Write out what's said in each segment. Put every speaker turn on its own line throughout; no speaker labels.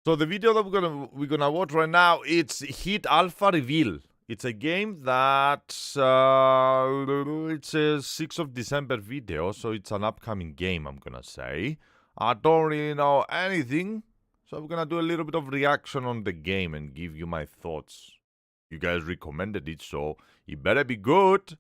So the video that we're gonna watch right now, it's Hit Alpha Reveal. It's a game that it's a 6th of December video, so it's an upcoming game, I'm gonna say. I don't really know anything, so I'm gonna do a little bit of reaction on the game and give you my thoughts. You guys recommended it, so it better be good.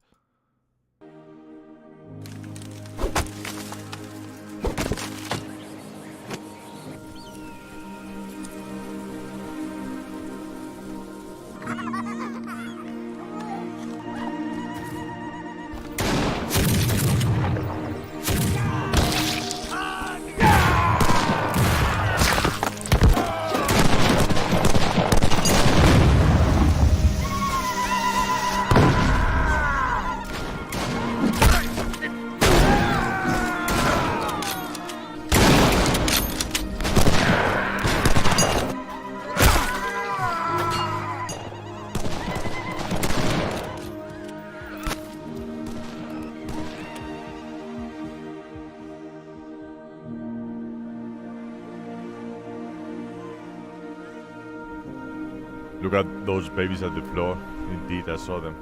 Look at those babies at the floor. Indeed, I saw them.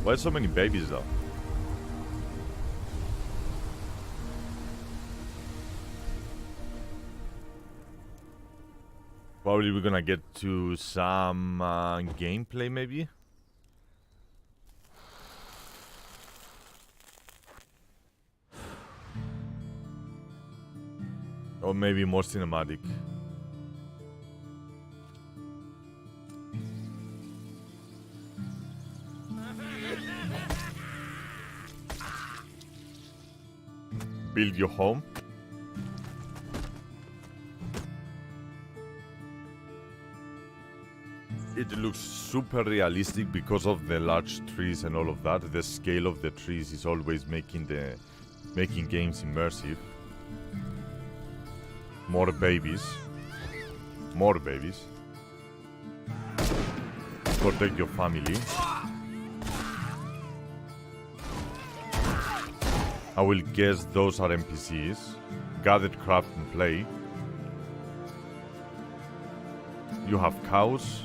Why so many babies though? Probably we're gonna get to some gameplay maybe. Or maybe more cinematic. Build your home. It looks super realistic because of the large trees and all of that. The scale of the trees is always making games immersive. More babies. More babies. Protect your family. I will guess those are NPCs. Gather, craft and play. You have cows.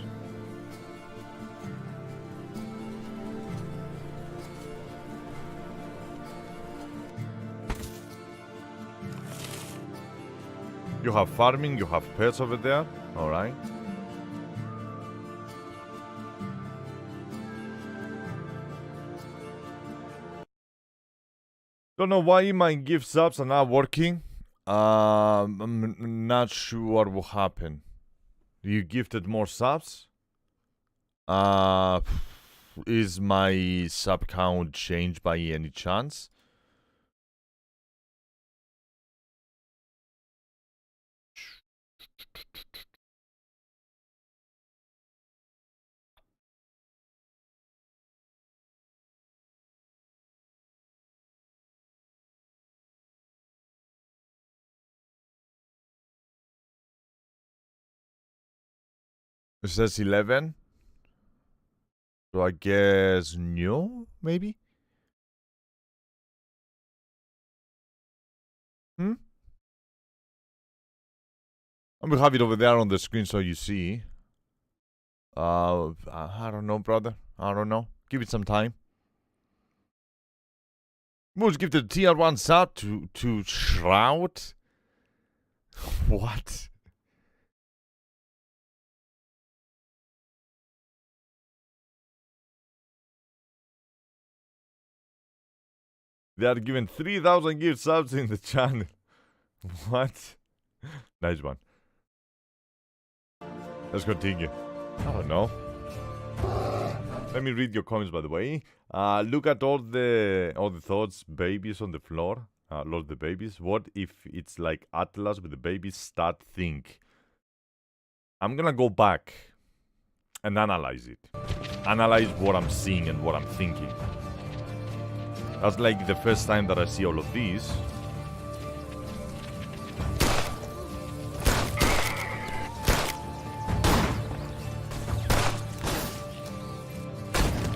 You have farming, you have pets over there, alright. Don't know why my gift subs are not working. I'm not sure what happened. You gifted more subs? Is my sub count changed by any chance? It says 11. So I guess no, maybe? I'm gonna have it over there on the screen so you see. I don't know, brother. I don't know. Give it some time. Moose gifted tier 1 sub to Shroud. What? They are given 3,000 gift subs in the channel. What? Nice one. Let's continue. I don't know. Let me read your comments, by the way. Look at all the thoughts, babies on the floor. Lord the babies. What if it's like Atlas with the babies? Start think. I'm gonna go back and analyze it. Analyze what I'm seeing and what I'm thinking. That's like the first time that I see all of these.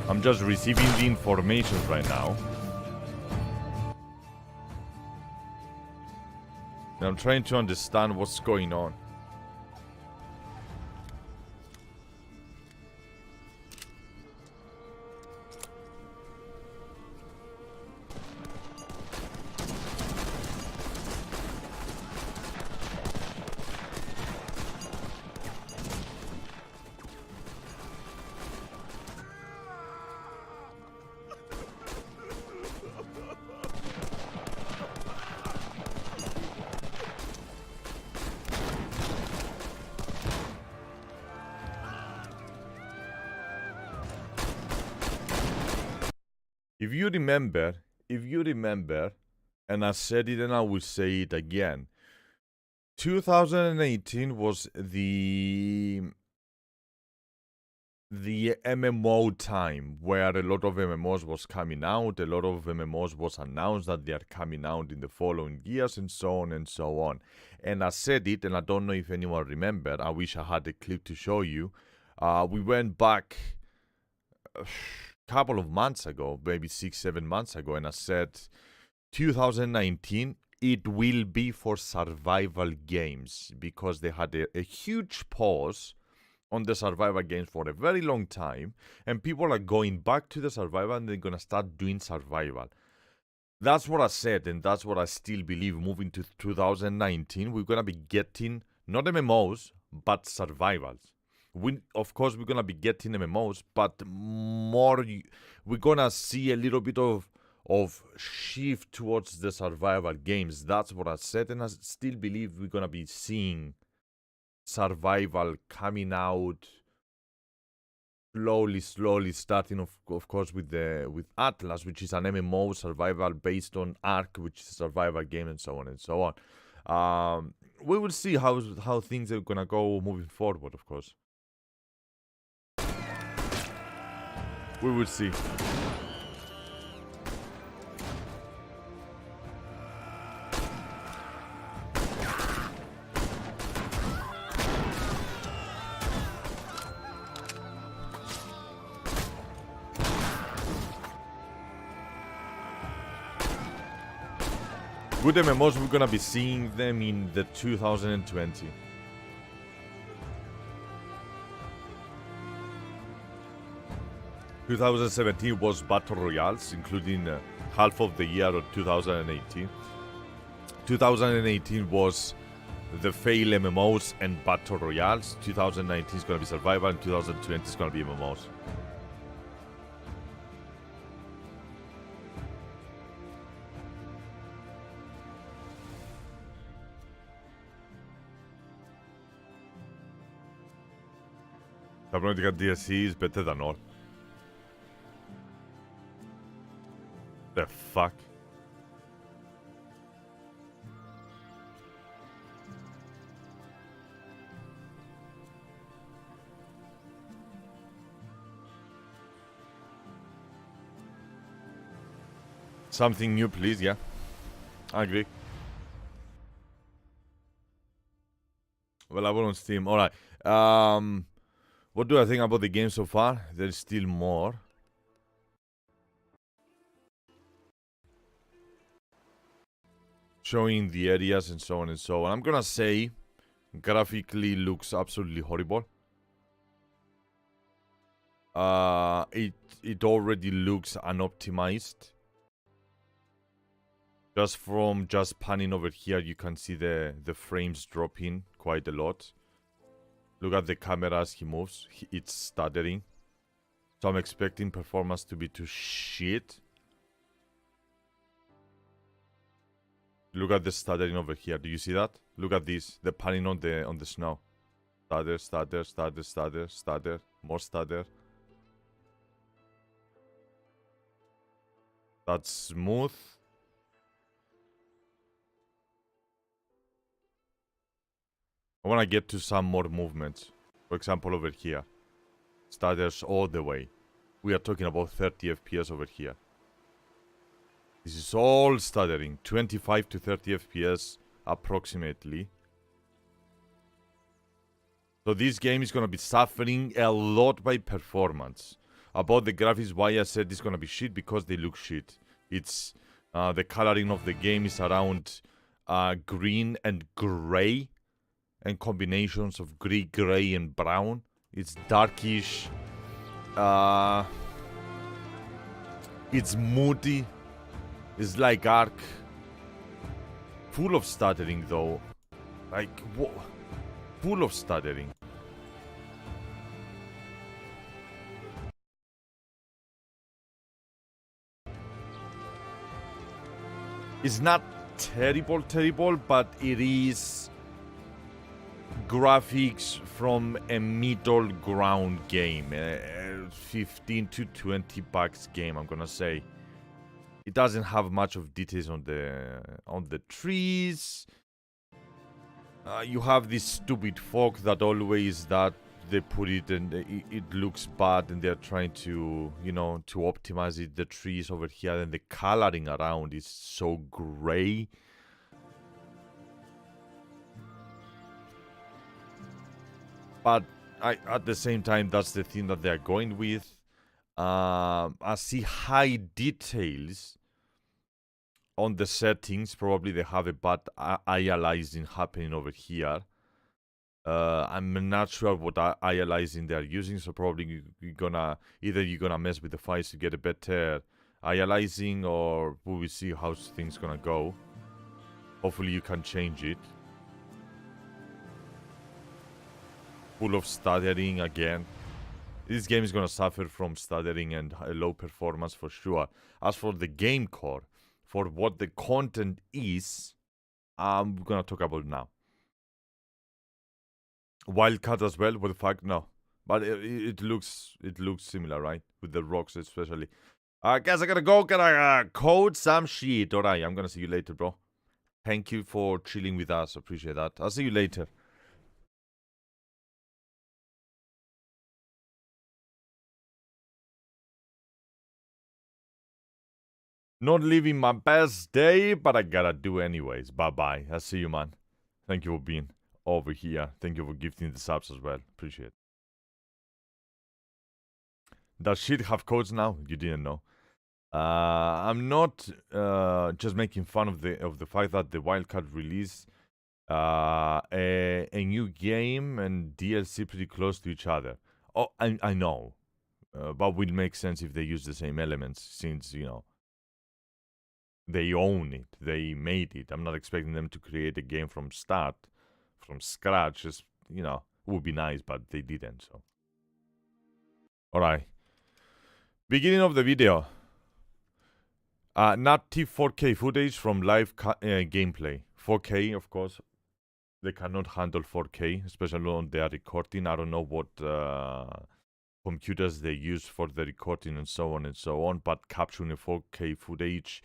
I'm just receiving the information right now. And I'm trying to understand what's going on. If you remember, and I said it and I will say it again, 2018 was the MMO time where a lot of MMOs was coming out, a lot of MMOs was announced that they are coming out in the following years and so on and so on. And I said it, and I don't know if anyone remembered, I wish I had a clip to show you. We went back a couple of months ago, maybe 6-7 months ago, and I said 2019 it will be for survival games, because they had a huge pause on the survival games for a very long time, and people are going back to the survival and they're gonna start doing survival. That's what I said, and that's what I still believe. Moving to 2019, we're gonna be getting not MMOs but survivals. Of course, we're gonna be getting MMOs, but more. We're gonna see a little bit of shift towards the survival games. That's what I said, and I still believe we're gonna be seeing survival coming out slowly, starting of course with Atlas, which is an MMO survival based on Ark, which is a survival game, and so on and so on. We will see how things are gonna go moving forward. Of course, we will see. Good MMOs, we're gonna be seeing them in the 2020. – 2017 was Battle Royales, including half of the year of 2018. 2018 was the fail MMOs and Battle Royales. 2019 is gonna be Survival, and 2020 is gonna be MMOs. Subnautica DLC is better than all. The fuck? Something new, please, yeah. I agree. Well, I will on Steam. Alright. What do I think about the game so far? There's still more. Showing the areas and so on and so on. I'm gonna say graphically looks absolutely horrible. It already looks unoptimized. Just from panning over here, you can see the frames dropping quite a lot. Look at the camera as he moves. It's stuttering. So I'm expecting performance to be too shit. Look at the stuttering over here. Do you see that? Look at this. The panning on the snow. Stutter, stutter, stutter, stutter, stutter. More stutter. That's smooth. I want to get to some more movements. For example, over here. Stutters all the way. We are talking about 30 FPS over here. This is all stuttering. 25 to 30 FPS approximately. So this game is going to be suffering a lot by performance. About the graphics, why I said it's going to be shit, because they look shit. It's the coloring of the game is around green and gray, and combinations of gray, and brown. It's darkish. It's moody. It's like arc. Full of stuttering though. Like, what? Full of stuttering. It's not terrible, but it is graphics from a middle ground game. 15 to 20 bucks game, I'm gonna say. It doesn't have much of details on the trees. You have this stupid fog that always that they put it and it looks bad, and they're trying to, you know, to optimize it. The trees over here and the coloring around is so gray. But at the same time, that's the thing that they're going with. I see high details on the settings. Probably they have a bad aliasing happening over here. I'm not sure what aliasing they're using, so probably you're gonna mess with the files to get a better aliasing, or we will see how things gonna go. Hopefully you can change it. Full of stuttering again. This game is gonna suffer from stuttering and low performance for sure. As for the game core, for what the content is, I'm gonna talk about now. Wildcat as well. What the fuck? No, but it looks similar, right? With the rocks especially. Guys, I gotta go. Gotta code some shit. Alright, I'm gonna see you later, bro. Thank you for chilling with us. Appreciate that. I'll see you later. Not living my best day, but I gotta do anyways. Bye-bye. I'll see you, man. Thank you for being over here. Thank you for gifting the subs as well. Appreciate it. Does shit have codes now? You didn't know. I'm not just making fun of the fact that the Wildcat released a new game and DLC pretty close to each other. Oh, I know. But will make sense if they use the same elements, since, you know, they own it. They made it. I'm not expecting them to create a game from scratch. Just, you know, it would be nice, but they didn't, so. Alright. Beginning of the video. Native 4K footage from live gameplay. 4K, of course. They cannot handle 4K, especially on their recording. I don't know what computers they use for the recording and so on, but capturing a 4K footage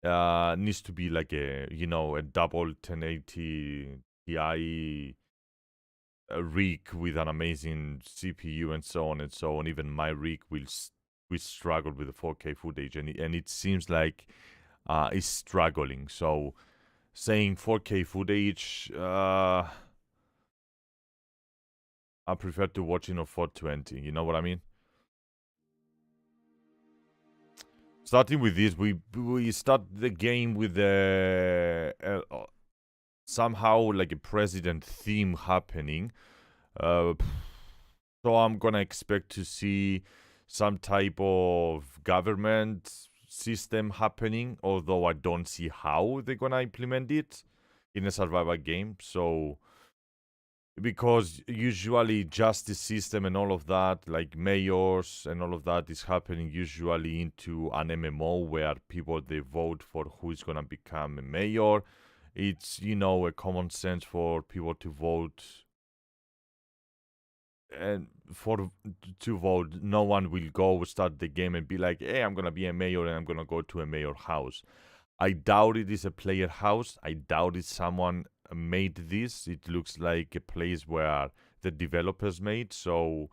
needs to be like a, you know, a double 1080 Ti rig with an amazing CPU and so on. Even my rig will struggle with the 4K footage, and it seems like it's struggling. So saying 4K footage, I prefer to watching on 420. You know what I mean? Starting with this, we start the game with the somehow like a president theme happening. So I'm gonna expect to see some type of government system happening, although I don't see how they're gonna implement it in a survival game. So, because usually justice system and all of that, like mayors and all of that, is happening usually into an MMO where people, they vote for who is gonna become a mayor. It's, you know, a common sense for people to vote, and to vote. No one will go start the game and be like, hey, I'm gonna be a mayor and I'm gonna go to a mayor house. I doubt it is a player house. I doubt it's someone made this. It looks like a place where the developers made, so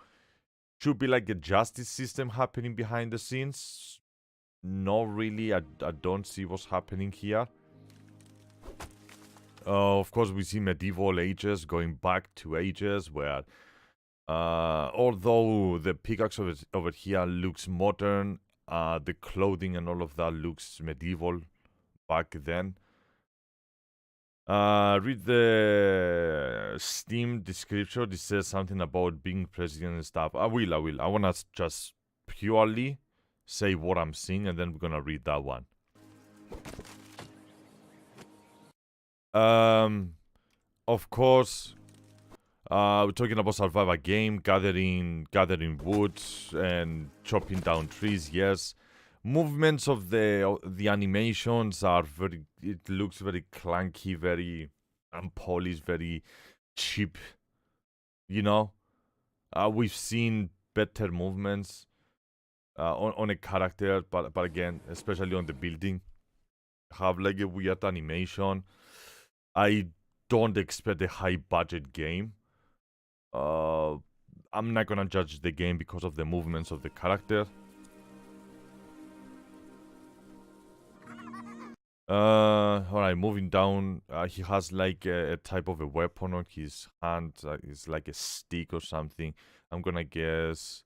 should be like a justice system happening behind the scenes. Not really. I don't see what's happening here. Of course, we see medieval ages going back to ages where, although the pickaxe over here looks modern, the clothing and all of that looks medieval back then. Read the Steam description. It says something about being president and stuff. I will. I wanna just purely say what I'm seeing, and then we're gonna read that one. Of course, we're talking about survival game, gathering wood and chopping down trees. Yes, movements of the animations are very. It looks very clunky, very unpolished, very cheap. You know, we've seen better movements on a character, but again, especially on the building, have like a weird animation. I don't expect a high budget game. I'm not gonna judge the game because of the movements of the character. Alright, moving down. He has like a type of a weapon on his hand. It's like a stick or something. I'm gonna guess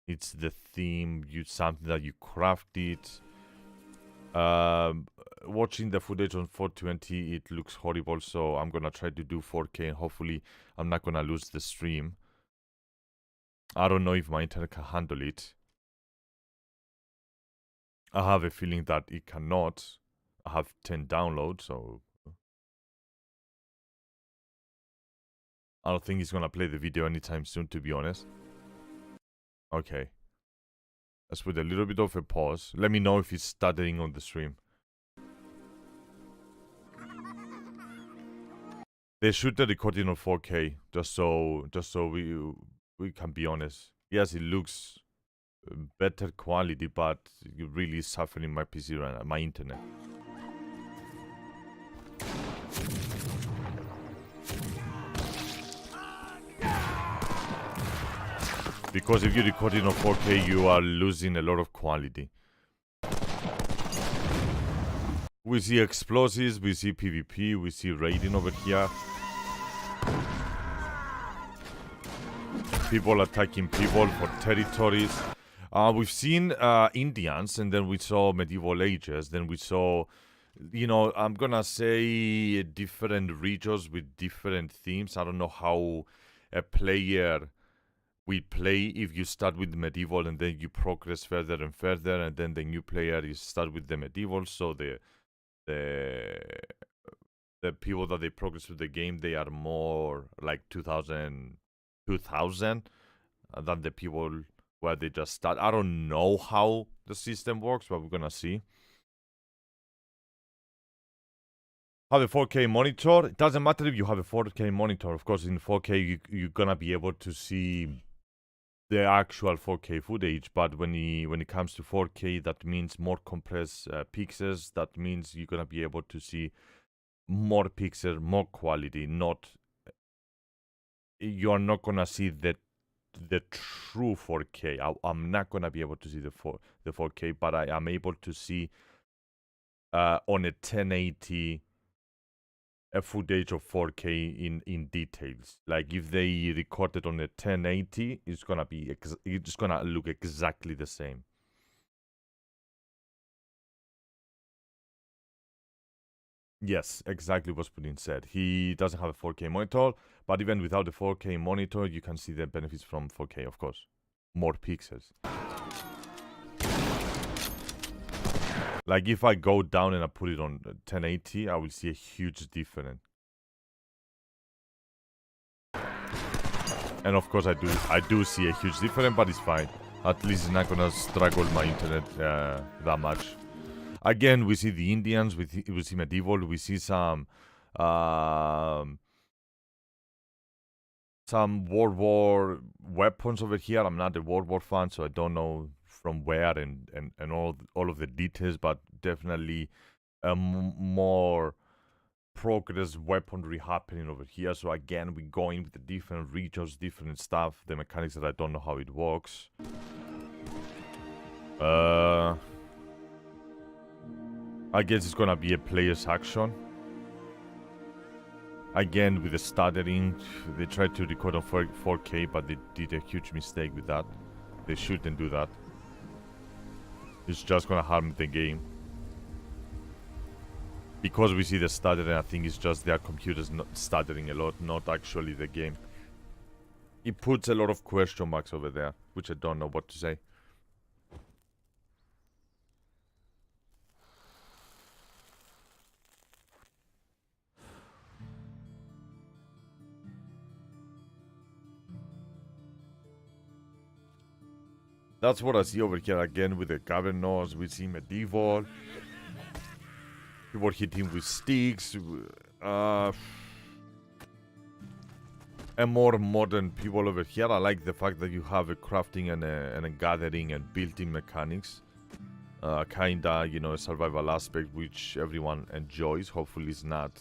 it's the theme. Something that you crafted. Watching the footage on 420, it looks horrible. So I'm gonna try to do 4K, and hopefully I'm not gonna lose the stream. I don't know if my internet can handle it. I have a feeling that it cannot. I have 10 downloads, so I don't think it's gonna play the video anytime soon, to be honest. Okay. Let's put a little bit of a pause. Let me know if it's stuttering on the stream. They shoot the recording on 4K, just so we can be honest. Yes, it looks better quality, but you're really suffering my PC right now, my internet. Because if you record it on 4K, you are losing a lot of quality. We see explosives, we see PvP, we see raiding over here. People attacking people for territories. We've seen Indians, and then we saw medieval ages, then we saw, you know, I'm gonna say different regions with different themes. I don't know how a player will play if you start with medieval and then you progress further and further, and then the new player is start with the medieval. So the people that they progress through the game, they are more like 2000 than the people where they just start. I don't know how the system works, but we're gonna see. Have a 4K monitor. It doesn't matter if you have a 4K monitor. Of course, in 4K you're gonna be able to see the actual 4K footage, but when it comes to 4K, that means more compressed pixels. That means you're gonna be able to see more pixels, more quality. You are not gonna see the true 4K. I'm not gonna be able to see the 4K, but I am able to see on a 1080 a footage of 4K in details. Like if they recorded on a 1080, it's gonna look exactly the same. Yes, exactly what's Putin said. He doesn't have a 4K monitor, but even without the 4K monitor, you can see the benefits from 4K, of course. More pixels. Like if I go down and I put it on 1080, I will see a huge difference. And of course I do see a huge difference, but it's fine. At least it's not gonna struggle my internet that much. Again, we see the Indians, we see medieval, we see some World War weapons over here. I'm not a World War fan, so I don't know from where and all of the details, but definitely more progress weaponry happening over here. So again, we're going with the different regions, different stuff, the mechanics that I don't know how it works. I guess it's gonna be a player's action. Again, with the stuttering, they tried to record on 4K, but they did a huge mistake with that. They shouldn't do that. It's just gonna harm the game. because we see the stuttering, I think it's just their computers not stuttering a lot, not actually the game. It puts a lot of question marks over there, which I don't know what to say. That's what I see over here again with the governors. We see medieval. People hitting with sticks. And more modern people over here. I like the fact that you have a crafting and a gathering and built-in mechanics. Kinda, you know, a survival aspect which everyone enjoys. Hopefully it's not,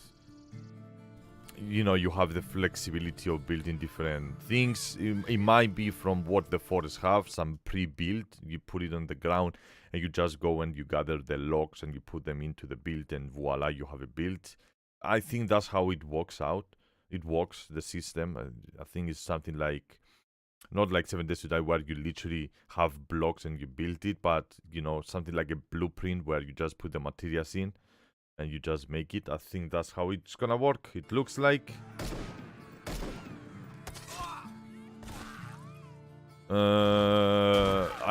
you know, you have the flexibility of building different things. It might be from what the forests have, some pre-built. You put it on the ground and you just go and you gather the logs and you put them into the build and voila, you have a build. I think that's how it works out. It works, the system. I think it's something like, not like 7 Days to Die where you literally have blocks and you build it, but, you know, something like a blueprint where you just put the materials in and you just make it. I think that's how it's gonna work. It looks like.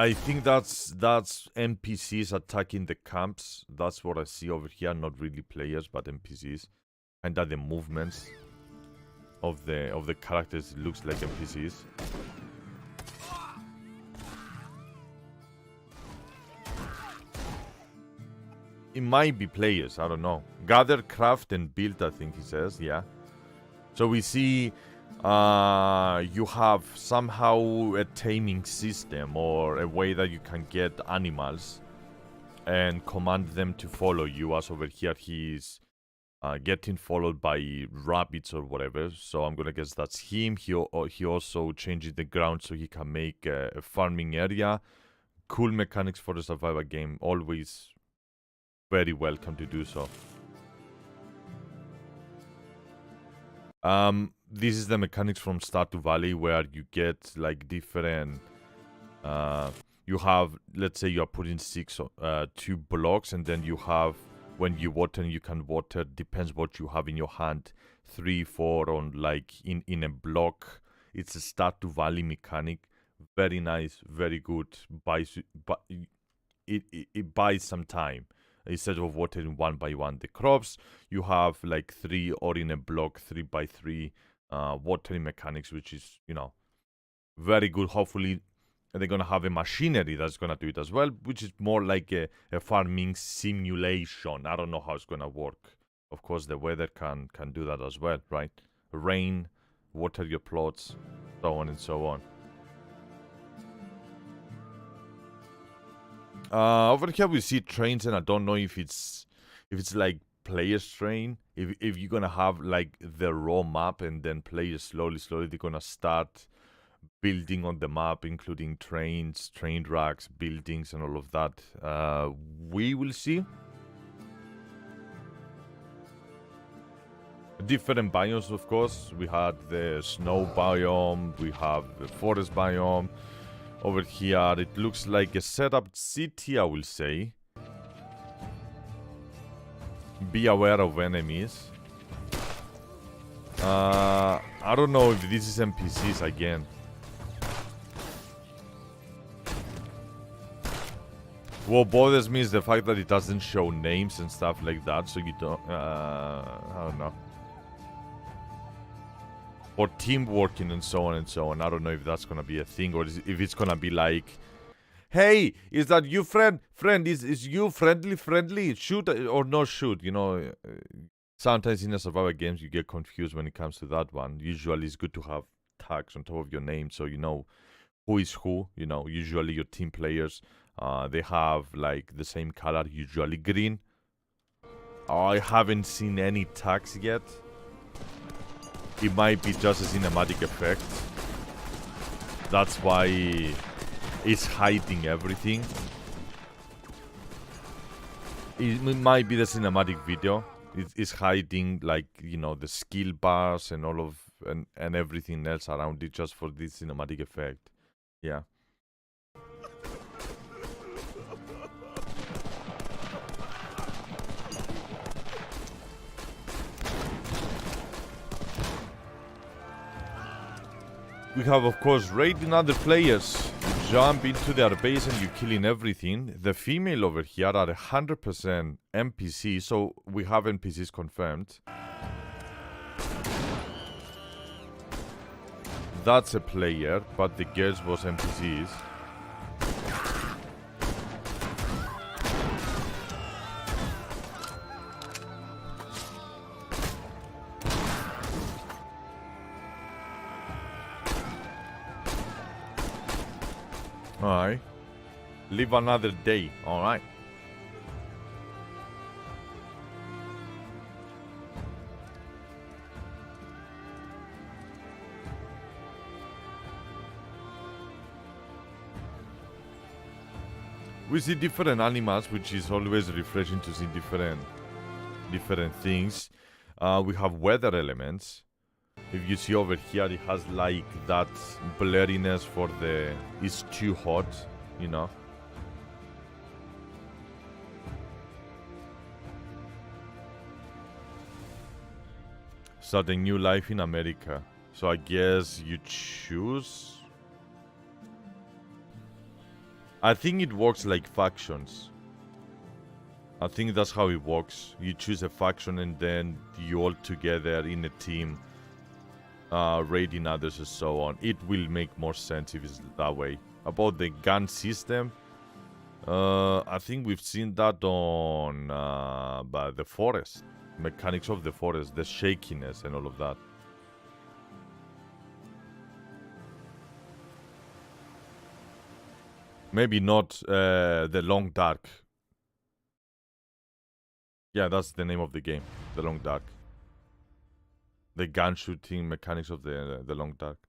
I think that's NPCs attacking the camps. That's what I see over here. Not really players, but NPCs. And that the movements of the characters looks like NPCs. It might be players, I don't know. Gather, craft, and build, I think he says, yeah. So we see you have somehow a taming system or a way that you can get animals and command them to follow you. As over here, he's getting followed by rabbits or whatever. So I'm gonna guess that's him. He also changes the ground so he can make a farming area. Cool mechanics for the survival game. Always very welcome to do so. This is the mechanics from Stardew Valley where you get like different. You have, let's say, you are putting 2 blocks, and then you have, when you water, you can water. Depends what you have in your hand. 3, 4 on like in a block. It's a Stardew Valley mechanic. Very nice, very good. It buys some time. Instead of watering 1 by 1 the crops, you have like 3 or in a block 3 by 3 watering mechanics, which is, you know, very good. Hopefully they're gonna have a machinery that's gonna do it as well, which is more like a farming simulation. I don't know how it's gonna work. Of course the weather can do that as well, right? Rain, water your plots, so on and so on. Over here we see trains, and I don't know if it's like players train. If you're gonna have like the raw map, and then players slowly they're gonna start building on the map, including trains, train tracks, buildings, and all of that. We will see. Different biomes, of course. We had the snow biome, we have the forest biome. Over here, it looks like a setup city, I will say. Be aware of enemies. I don't know if this is NPCs again. What bothers me is the fact that it doesn't show names and stuff like that, so you don't... I don't know. Or team working and so on and so on. I don't know if that's gonna be a thing, or if it's gonna be like, hey, is that you, friend? Friend, is you friendly? Shoot or not shoot? You know, sometimes in the survival games you get confused when it comes to that one. Usually it's good to have tags on top of your name so you know who is who. You know, usually your team players, they have like the same color, usually green. I haven't seen any tags yet. It might be just a cinematic effect. That's why it's hiding everything. It might be the cinematic video. It's hiding, like, you know, the skill bars and all of and everything else around it just for this cinematic effect. Yeah. We have, of course, raiding other players. You jump into their base and you're killing everything. The female over here are 100% NPC, so we have NPCs confirmed. That's a player, but the girls was NPCs. Alright. Live another day. Alright. We see different animals, which is always refreshing to see different things. We have weather elements. If you see over here, it has like that blurriness for the... It's too hot, you know. Starting new life in America. So I guess you choose... I think it works like factions. I think that's how it works. You choose a faction and then you all together in a team raiding others and so on. It will make more sense if it's that way. About the gun system, I think we've seen that on by the forest. Mechanics of the forest, the shakiness and all of that. Maybe not the Long Dark. Yeah, that's the name of the game. The Long Dark. The gun shooting mechanics of the Long Dark.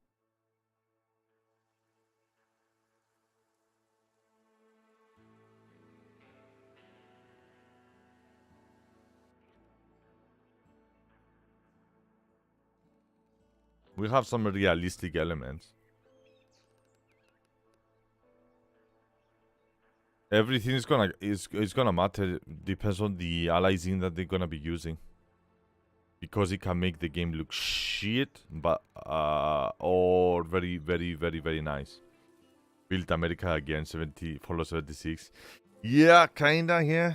We have some realistic elements. Everything is gonna matter. Depends on the allying that they're gonna be using, because it can make the game look shit, but or very, very, very, very nice. Build America again, 70 follow 76. Yeah, kinda. Yeah.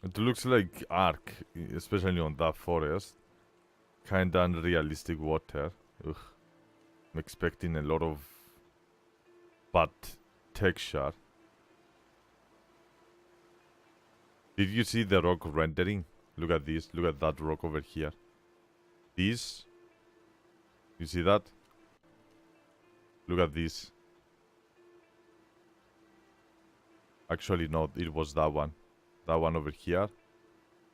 It looks like Ark, especially on that forest. Kinda unrealistic water. Ugh. I'm expecting a lot of bad texture. Did you see the rock rendering? Look at this. Look at that rock over here. This. You see that? Look at this. Actually, no, it was that one. That one over here.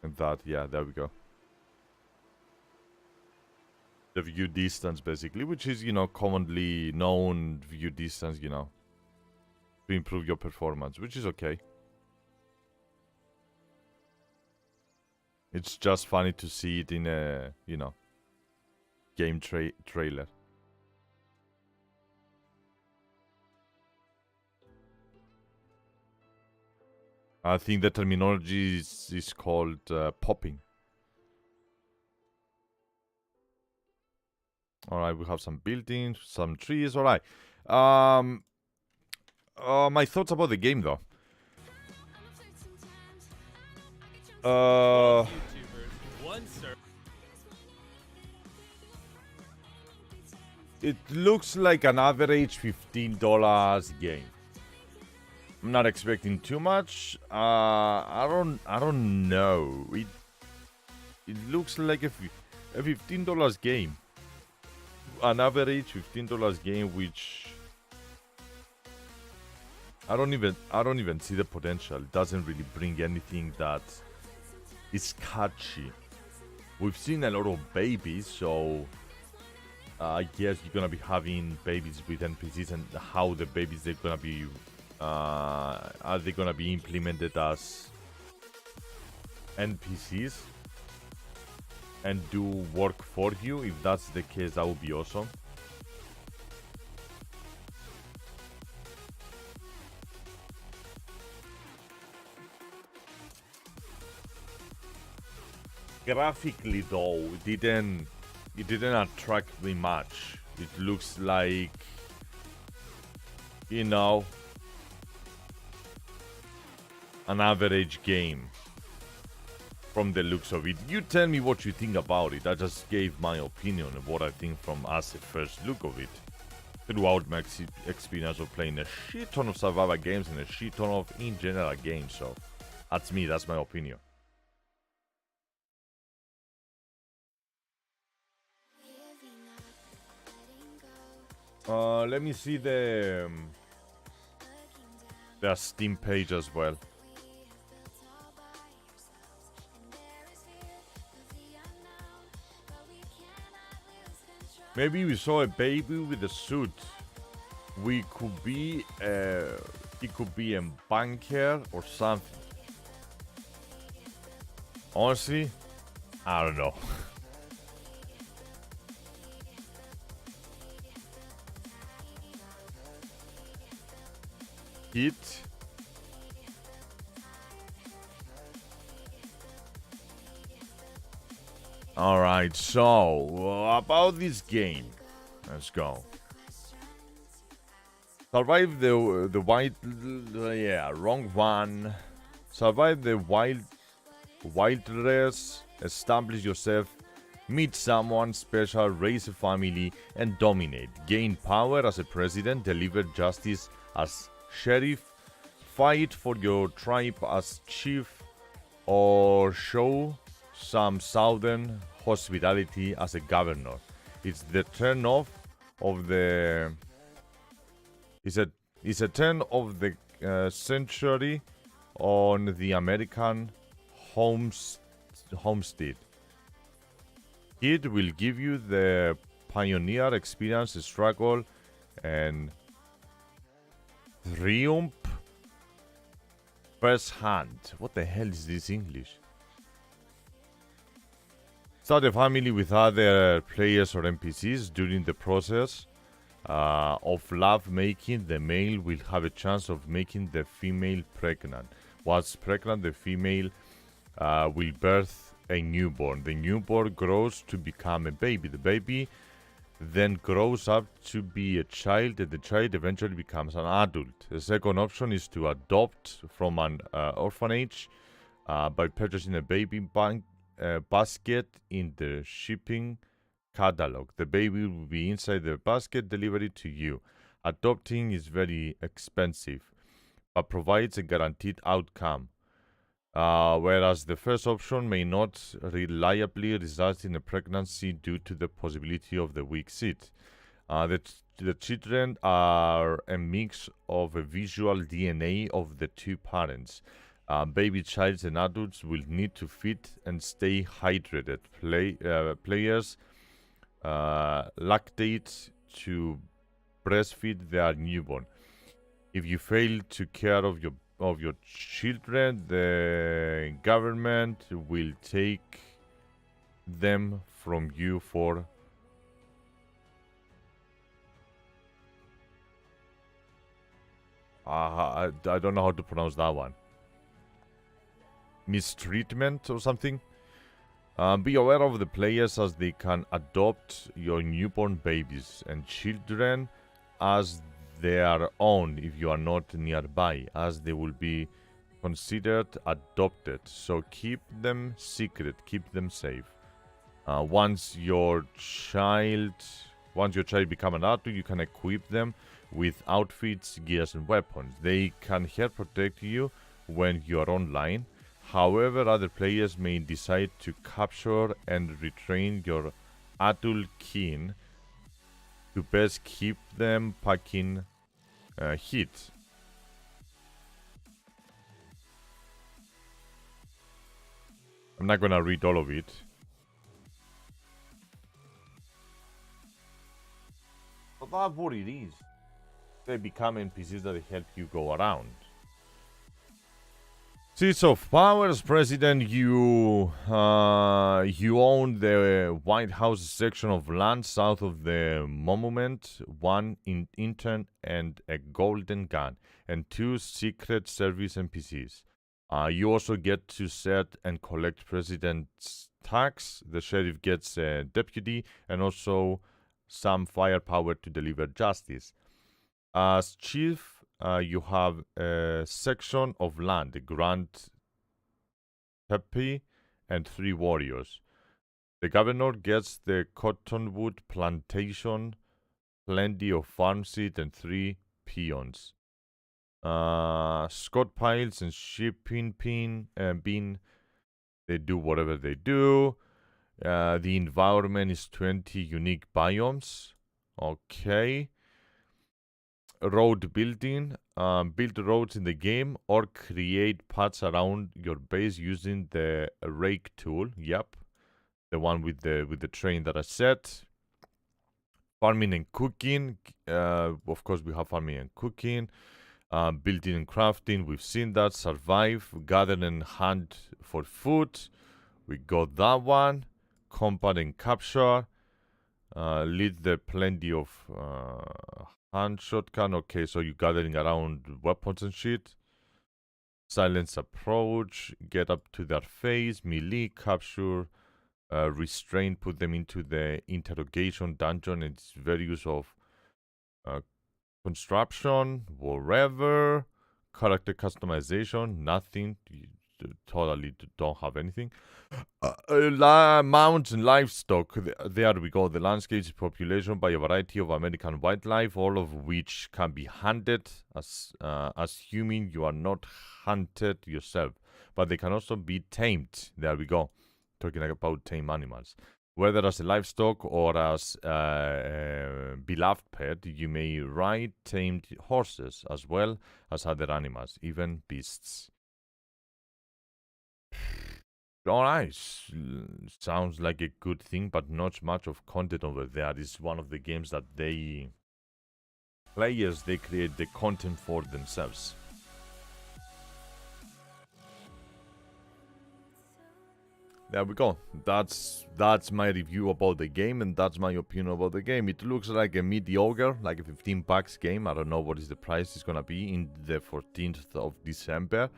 And that, yeah, there we go. The view distance, basically, which is, you know, commonly known view distance, you know, to improve your performance, which is okay. It's just funny to see it in a, you know, game trailer. I think the terminology is called popping. Alright, we have some buildings, some trees, alright. My thoughts about the game, though. It looks like an average $15 game. I'm not expecting too much. I don't know. It looks like a $15 game. An average $15 game, which I don't even see the potential. It doesn't really bring anything that is catchy. We've seen a lot of babies, so I guess you're gonna be having babies with NPCs, and how the babies they're gonna be are they gonna be implemented as NPCs and do work for you? If that's the case, that would be awesome. Graphically though, it didn't attract me much. It looks like, you know, an average game from the looks of it. You tell me what you think about it. I just gave my opinion of what I think from as a first look of it. Throughout my experience of playing a shit ton of survival games and a shit ton of in general games, so that's me, that's my opinion. Let me see their Steam page as well. Maybe we saw a baby with a suit. We could be it could be a banker or something. Honestly, I don't know. Hit. Alright, so about this game. Let's go. Survive the wild, yeah, wrong one. Survive the wilderness, establish yourself, meet someone special, raise a family, and dominate. Gain power as a president, deliver justice as sheriff, fight for your tribe as chief, or show some southern hospitality as a governor. It's the turn of the. It's a turn of the century on the American homestead. It will give you the pioneer experience, struggle, and triumph first hand. What the hell is this English? Start a family with other players or NPCs. During the process of love making, the male will have a chance of making the female pregnant. Once pregnant, the female will birth a newborn. The newborn grows to become a baby. The baby then grows up to be a child, and the child eventually becomes an adult. The second option is to adopt from an orphanage by purchasing a baby basket in the shipping catalog. The baby will be inside the basket delivered to you. Adopting is very expensive, but provides a guaranteed outcome. Whereas the first option may not reliably result in a pregnancy due to the possibility of the weak seed. The children are a mix of a visual DNA of the two parents. Baby childs and adults will need to feed and stay hydrated. Players lactate to breastfeed their newborn. If you fail to care of your children, the government will take them from you for I don't know how to pronounce that one. Mistreatment or something. Be aware of the players, as they can adopt your newborn babies and children as their own if you are not nearby, as they will be considered adopted. So keep them secret, keep them safe. Once your child become an adult, you can equip them with outfits, gears, and weapons. They can help protect you when you are online. However, other players may decide to capture and retrain your adult kin to best keep them packing heat. I'm not gonna read all of it. But that's what it is. They become NPCs that help you go around. Seats of Power. As president, you own the White House section of land south of the monument, one intern and a golden gun, and 2 secret service NPCs. You also get to set and collect president's tax. The sheriff gets a deputy and also some firepower to deliver justice. As chief, you have a section of land, a grand tepe, and 3 warriors. The governor gets the cottonwood plantation, plenty of farm seed, and 3 peons. Scott piles and shipping bean, they do whatever they do. The environment is 20 unique biomes. Okay. Road building. Build roads in the game or create paths around your base using the rake tool. Yep. The one with the train that I said. Farming and cooking. Of course, we have farming and cooking. Building and crafting, we've seen that. Survive, gather and hunt for food. We got that one. Combat and capture. Lead the plenty of hand shotgun. Okay, so you're gathering around weapons and shit. Silence approach. Get up to their face. Melee, capture. Restrain, put them into the interrogation dungeon. It's various of construction, whatever. Character customization, nothing. You totally don't have anything. Mounts and livestock. There we go. The landscape is population by a variety of American wildlife, all of which can be hunted. As human, you are not hunted yourself, but they can also be tamed. There we go. Talking about tame animals. Whether as a livestock or as a beloved pet, you may ride tamed horses as well as other animals, even beasts. Alright, sounds like a good thing, but not much of content over there. It's one of the games that players create the content for themselves. There we go. That's my review about the game, and that's my opinion about the game. It looks like a mediocre, like a $15 game. I don't know what is the price is gonna be in the 14th of December.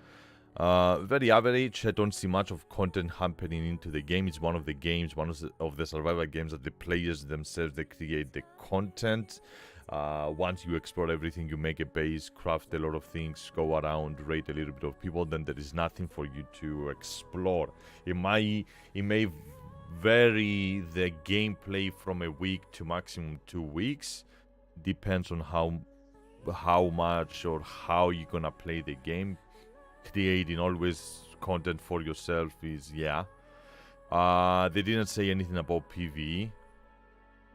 Very average. I don't see much of content happening into the game. It's one of the games, one of the survival games that the players themselves they create the content. Once you explore everything, you make a base, craft a lot of things, go around, raid a little bit of people, then there is nothing for you to explore. It may vary the gameplay from a week to maximum 2 weeks. Depends on how much or how you're gonna play the game. Creating always content for yourself is they didn't say anything about PvE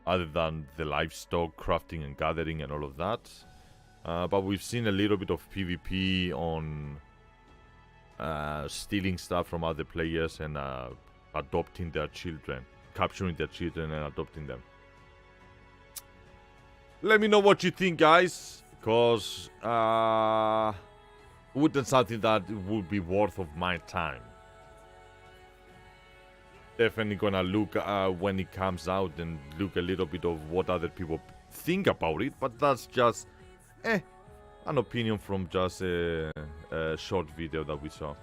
other than the livestock crafting and gathering and all of that, but we've seen a little bit of PvP on stealing stuff from other players and adopting their children, capturing their children and adopting them. Let me know what you think, guys, because wouldn't something that would be worth of my time. Definitely gonna look when it comes out and look a little bit of what other people think about it, but that's just an opinion from just a short video that we saw.